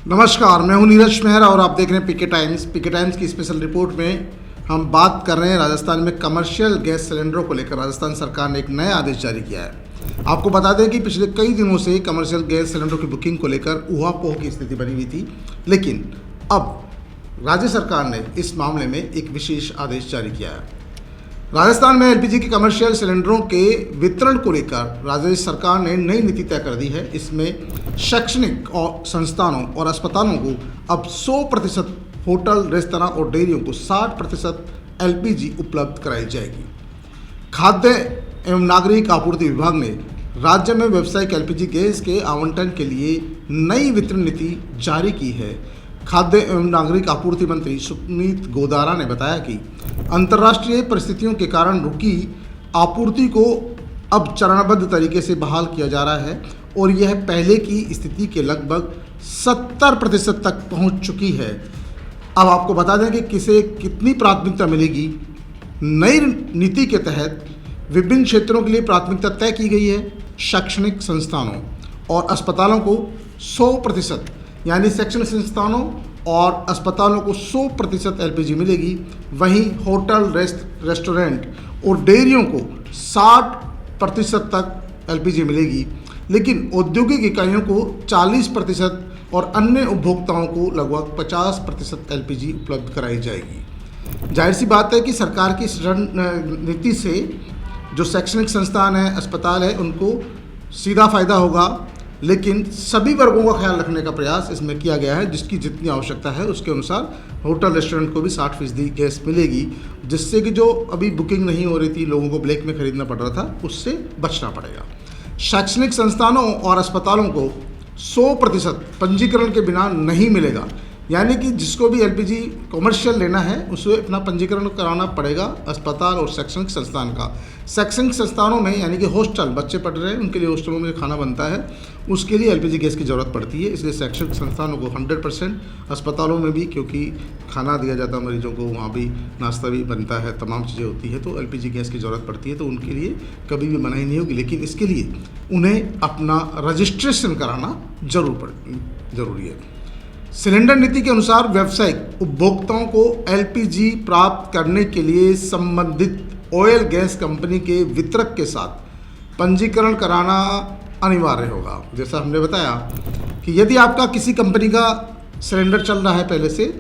नमस्कार, मैं हूं नीरज मेहरा और आप देख रहे हैं पीके टाइम्स। पीके टाइम्स की स्पेशल रिपोर्ट में हम बात कर रहे हैं राजस्थान में कमर्शियल गैस सिलेंडरों को लेकर। राजस्थान सरकार ने एक नया आदेश जारी किया है। आपको बता दें कि पिछले कई दिनों से कमर्शियल गैस सिलेंडरों की बुकिंग को लेकर ऊहापोह की स्थिति बनी हुई थी, लेकिन अब राज्य सरकार ने इस मामले में एक विशेष आदेश जारी किया है। राजस्थान में एलपीजी के कमर्शियल सिलेंडरों के वितरण को लेकर राज्य सरकार ने नई नीति तय कर दी है। इसमें शैक्षणिक और संस्थानों और अस्पतालों को अब 100%, होटल, रेस्तरां और डेयरियों को 60% एलपीजी उपलब्ध कराई जाएगी। खाद्य एवं नागरिक आपूर्ति विभाग ने राज्य में व्यावसायिक एलपीजी गैस के आवंटन के लिए नई वितरण नीति जारी की है। खाद्य एवं नागरिक आपूर्ति मंत्री सुनीत गोदारा ने बताया कि अंतर्राष्ट्रीय परिस्थितियों के कारण रुकी आपूर्ति को अब चरणबद्ध तरीके से बहाल किया जा रहा है और यह पहले की स्थिति के लगभग 70% तक पहुंच चुकी है। अब आपको बता दें कि किसे कितनी प्राथमिकता मिलेगी। नई नीति के तहत विभिन्न क्षेत्रों के लिए प्राथमिकता तय की गई है। शैक्षणिक संस्थानों और अस्पतालों को 100%, यानी शैक्षणिक संस्थानों और अस्पतालों को 100% एलपीजी मिलेगी। वहीं होटल, रेस्टोरेंट और डेयरियों को 60% तक एलपीजी मिलेगी, लेकिन औद्योगिक इकाइयों को 40% और अन्य उपभोक्ताओं को लगभग 50% एलपीजी उपलब्ध कराई जाएगी। जाहिर सी बात है कि सरकार की इस नीति से जो शैक्षणिक संस्थान है, अस्पताल है, उनको सीधा फायदा होगा, लेकिन सभी वर्गों का ख्याल रखने का प्रयास इसमें किया गया है। जिसकी जितनी आवश्यकता है उसके अनुसार होटल, रेस्टोरेंट को भी 60% गैस मिलेगी, जिससे कि जो अभी बुकिंग नहीं हो रही थी, लोगों को ब्लैक में खरीदना पड़ रहा था, उससे बचना पड़ेगा। शैक्षणिक संस्थानों और अस्पतालों को 100% पंजीकरण के बिना नहीं मिलेगा, यानी कि जिसको भी एलपीजी कमर्शियल लेना है उसे अपना पंजीकरण कराना पड़ेगा अस्पताल और शैक्षणिक संस्थान का। शैक्षणिक संस्थानों में, यानी कि हॉस्टल, बच्चे पढ़ रहे हैं, उनके लिए हॉस्टलों में खाना बनता है, उसके लिए एलपीजी गैस की ज़रूरत पड़ती है। इसलिए शैक्षणिक संस्थानों को 100%, अस्पतालों में भी, क्योंकि खाना दिया जाता है मरीजों को, वहाँ भी नाश्ता भी बनता है, तमाम चीज़ें होती है, तो एलपीजी गैस की ज़रूरत पड़ती है, तो उनके लिए कभी भी मनाही नहीं होगी। लेकिन इसके लिए उन्हें अपना रजिस्ट्रेशन कराना ज़रूरी है। सिलेंडर नीति के अनुसार व्यावसायिक उपभोक्ताओं को एलपीजी प्राप्त करने के लिए संबंधित ऑयल गैस कंपनी के वितरक के साथ पंजीकरण कराना अनिवार्य होगा। जैसा हमने बताया कि यदि आपका किसी कंपनी का सिलेंडर चल रहा है पहले से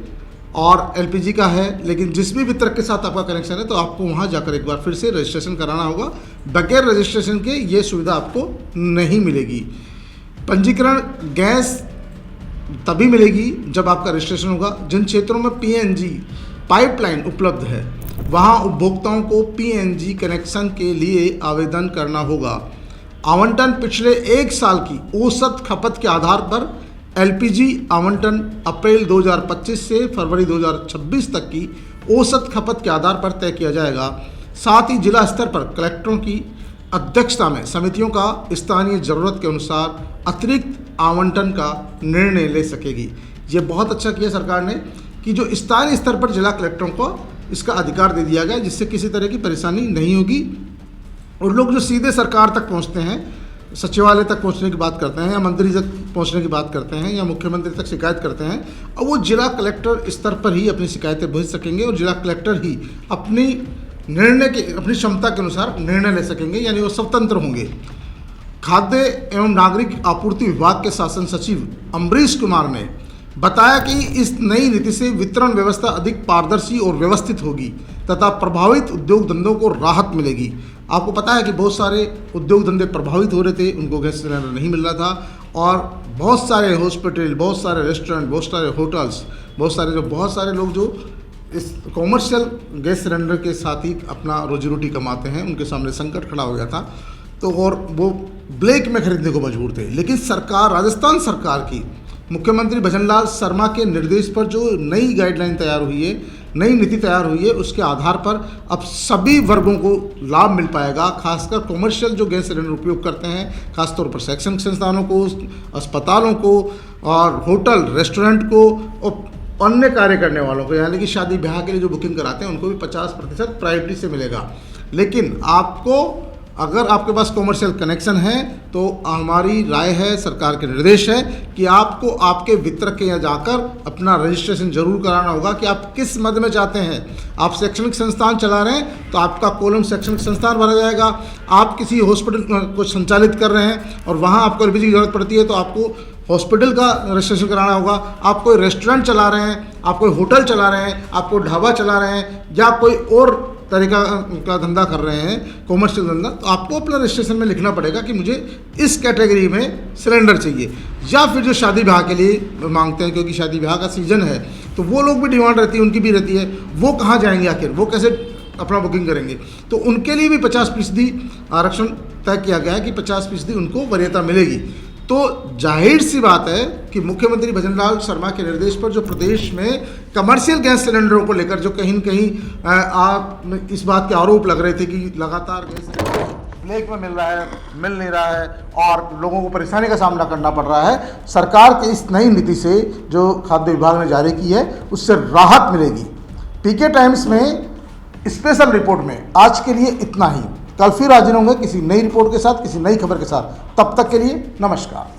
और एलपीजी का है, लेकिन जिस भी वितरक के साथ आपका कनेक्शन है, तो आपको वहां जाकर एक बार फिर से रजिस्ट्रेशन कराना होगा। बगैर रजिस्ट्रेशन के ये सुविधा आपको नहीं मिलेगी। पंजीकरण गैस तभी मिलेगी जब आपका रजिस्ट्रेशन होगा। जिन क्षेत्रों में पीएनजी पाइपलाइन उपलब्ध है, वहां उपभोक्ताओं को पीएनजी कनेक्शन के लिए आवेदन करना होगा। आवंटन पिछले 1 साल की औसत खपत के आधार पर एलपीजी आवंटन अप्रैल 2025 से फरवरी 2026 तक की औसत खपत के आधार पर तय किया जाएगा। साथ ही जिला स्तर पर कलेक्टरों की अध्यक्षता में समितियों का स्थानीय ज़रूरत के अनुसार अतिरिक्त आवंटन का निर्णय ले सकेगी। ये बहुत अच्छा किया सरकार ने कि जो स्थानीय स्तर पर जिला कलेक्टरों को इसका अधिकार दे दिया गया, जिससे किसी तरह की परेशानी नहीं होगी। और लोग जो सीधे सरकार तक पहुंचते हैं, सचिवालय तक पहुंचने की बात करते हैं, या मंत्री तक पहुंचने की बात करते हैं, या मुख्यमंत्री तक शिकायत करते हैं, और वो जिला कलेक्टर स्तर पर ही अपनी शिकायतें भेज सकेंगे और जिला कलेक्टर ही अपनी क्षमता के अनुसार निर्णय ले सकेंगे, यानी वो स्वतंत्र होंगे। खाद्य एवं नागरिक आपूर्ति विभाग के शासन सचिव अमरीश कुमार ने बताया कि इस नई नीति से वितरण व्यवस्था अधिक पारदर्शी और व्यवस्थित होगी तथा प्रभावित उद्योग धंधों को राहत मिलेगी। आपको पता है कि बहुत सारे उद्योग धंधे प्रभावित हो रहे थे, उनको गैस सिलेंडर नहीं मिल रहा था, और बहुत सारे हॉस्पिटल, बहुत सारे रेस्टोरेंट, बहुत सारे होटल्स, बहुत सारे लोग जो इस कॉमर्शियल गैस सिलेंडर के साथ ही अपना रोजी रोटी कमाते हैं, उनके सामने संकट खड़ा हो गया था, तो और वो ब्लैक में खरीदने को मजबूर थे। लेकिन सरकार, राजस्थान सरकार की मुख्यमंत्री भजनलाल शर्मा के निर्देश पर जो नई गाइडलाइन तैयार हुई है, नई नीति तैयार हुई है, उसके आधार पर अब सभी वर्गों को लाभ मिल पाएगा। खासकर कॉमर्शियल जो गैस सिलेंडर उपयोग करते हैं, खासतौर पर शैक्षणिक संस्थानों को, अस्पतालों को और होटल, रेस्टोरेंट को और अन्य कार्य करने वालों को, यानी कि शादी ब्याह के लिए जो बुकिंग कराते हैं, उनको भी 50% प्रायोरिटी से मिलेगा। लेकिन आपको अगर आपके पास कॉमर्शियल कनेक्शन है तो हमारी राय है, सरकार के निर्देश है कि आपको आपके वितरक के यहाँ जाकर अपना रजिस्ट्रेशन जरूर कराना होगा कि आप किस मद में चाहते हैं। आप शैक्षणिक संस्थान चला रहे हैं तो आपका कॉलम शैक्षणिक संस्थान भरा जाएगा। आप किसी हॉस्पिटल को संचालित कर रहे हैं और वहाँ आपको एलपीजी की जरूरत पड़ती है तो आपको हॉस्पिटल का रजिस्ट्रेशन कराना होगा। आप कोई रेस्टोरेंट चला रहे हैं, आप कोई होटल चला रहे हैं, आप कोई ढाबा चला रहे हैं या कोई और तरीका का धंधा कर रहे हैं, कॉमर्शियल धंधा, तो आपको अपना रजिस्ट्रेशन में लिखना पड़ेगा कि मुझे इस कैटेगरी में सिलेंडर चाहिए। या फिर जो शादी ब्याह के लिए मांगते हैं, क्योंकि शादी ब्याह का सीज़न है तो वो लोग भी डिमांड रहती है, उनकी भी रहती है, वो कहाँ जाएंगे आखिर, वो कैसे अपना बुकिंग करेंगे। तो उनके लिए भी 50% आरक्षण तय किया गया है कि 50% उनको वरीयता मिलेगी। तो जाहिर सी बात है कि मुख्यमंत्री भजनलाल शर्मा के निर्देश पर जो प्रदेश में कमर्शियल गैस सिलेंडरों को लेकर जो कहीं न कहीं आप इस बात के आरोप लग रहे थे कि लगातार गैस सिलेंडर ब्लैक में मिल रहा है, मिल नहीं रहा है और लोगों को परेशानी का सामना करना पड़ रहा है, सरकार की इस नई नीति से जो खाद्य विभाग ने जारी की है उससे राहत मिलेगी। पीके टाइम्स में स्पेशल रिपोर्ट में आज के लिए इतना ही। कल फिर हाजिर होंगे किसी नई रिपोर्ट के साथ, किसी नई खबर के साथ। तब तक के लिए नमस्कार।